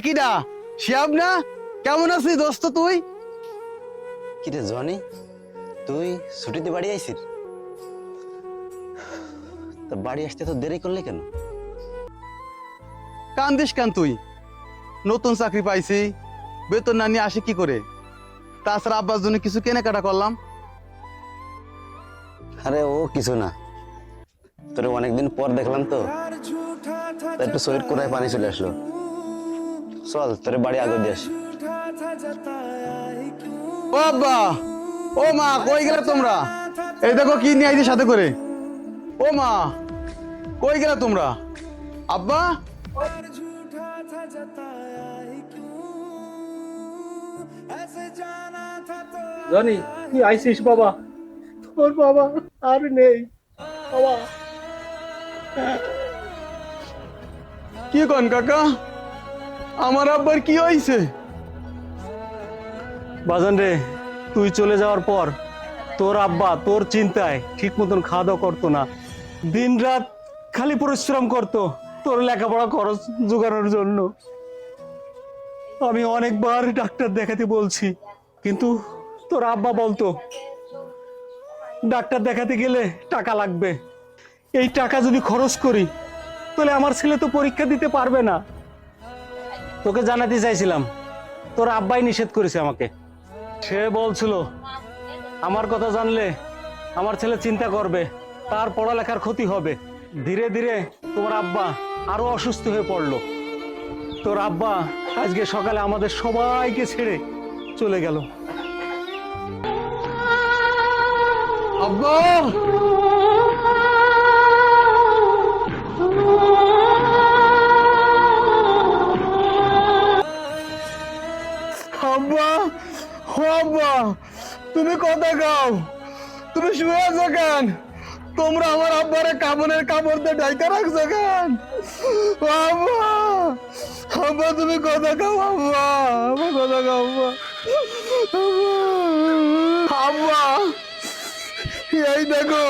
কিডা শিয়াব না? কেমন আছিস দোস্ত তুই? কিরে জনি, তুই ছুটিতে বাড়ি আইছিস? তা বাড়ি আসতে তো দেরি করলে কেন? কান্দিস কেন তুই? নতুন চাকরি পাইছি, বেতন না নিয়ে আসে কি করে? তাছাড়া আব্বার জন্য কিছু কেনাকাটা করলাম। আরে ও কিছু না, তোরে অনেকদিন পর দেখলাম তো, তাই একটু শরীর কোনায় পানি চলে আসলো। চল তোরে বাড়ি আগে দিয়ে আসি। ও আব্বা, ও মা, কই গেলে তোমরা? এই দেখো কি নিয়ে আইছি সাথে করে। ও মা, কই গেলে তোমরা? আব্বা, জানি তুই আইসিস বাবা, তোর বাবা আর নেই বাবা। কি কন কাকা? আমার আব্বার কি হয়েছে? বাজান রে, তুই চলে যাওয়ার পর তোর আব্বা তোর চিন্তায় ঠিক মতন খাওয়া দাওয়া করতো না, দিন রাত খালি পরিশ্রম করতো তোর লেখাপড়া খরচ জোগানোর জন্য। আমি অনেকবার ডাক্তার দেখাতে বলছি, কিন্তু তোর আব্বা বলতো ডাক্তার দেখাতে গেলে টাকা লাগবে, এই টাকা যদি খরচ করি তাহলে আমার ছেলে তো পরীক্ষা দিতে পারবে না। তোকে জানাতে চাইছিলাম, তোর আব্বাই নিষেধ করেছে আমাকে। সে বলছিল আমার কথা জানলে আমার ছেলে চিন্তা করবে, তার পড়ালেখার ক্ষতি হবে। ধীরে ধীরে তোমার আব্বা আরো অসুস্থ হয়ে পড়লো। তোর আব্বা আজকে সকালে আমাদের সবাইকে ছেড়ে চলে গেল। আব্বা, আব্বা, ও আব্বা, তুমি কথা গাও, তুমি শুয়ে আছো কেন? তোমরা আমার আব্বারে কাপড়ের কাপড় দিয়ে ঢাইকা রাখছো কেন? ও আব্বা, আব্বা তুমি কথা গাও, আব্বা, আমার কথা গাও আব্বা। আব্বা, এই দেখো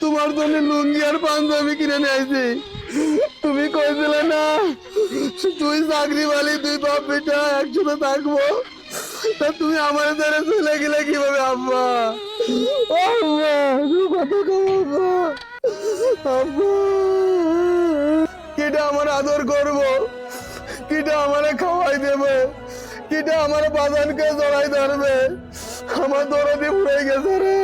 তোমার জন্য লুঙ্গি আর পাঞ্জাবি কিনে নিয়ে আইছি। তুমি কইছিলে না তুই চাকরি বালি, তুই বাপ বেটা একসাথে থাকবো, তা তুমি আমার ছেড়ে চলে গেলে কিভাবে আব্বা? ও আব্বা, তুমি কত কম আব্বা। আব্বা, কিটা আমার আদর করবো, কিটা আমারে খাওয়াই দেবে, কিটা আমার বাজানকে জড়াই ধরবে? আমার দরদি ভরে গেছে রে।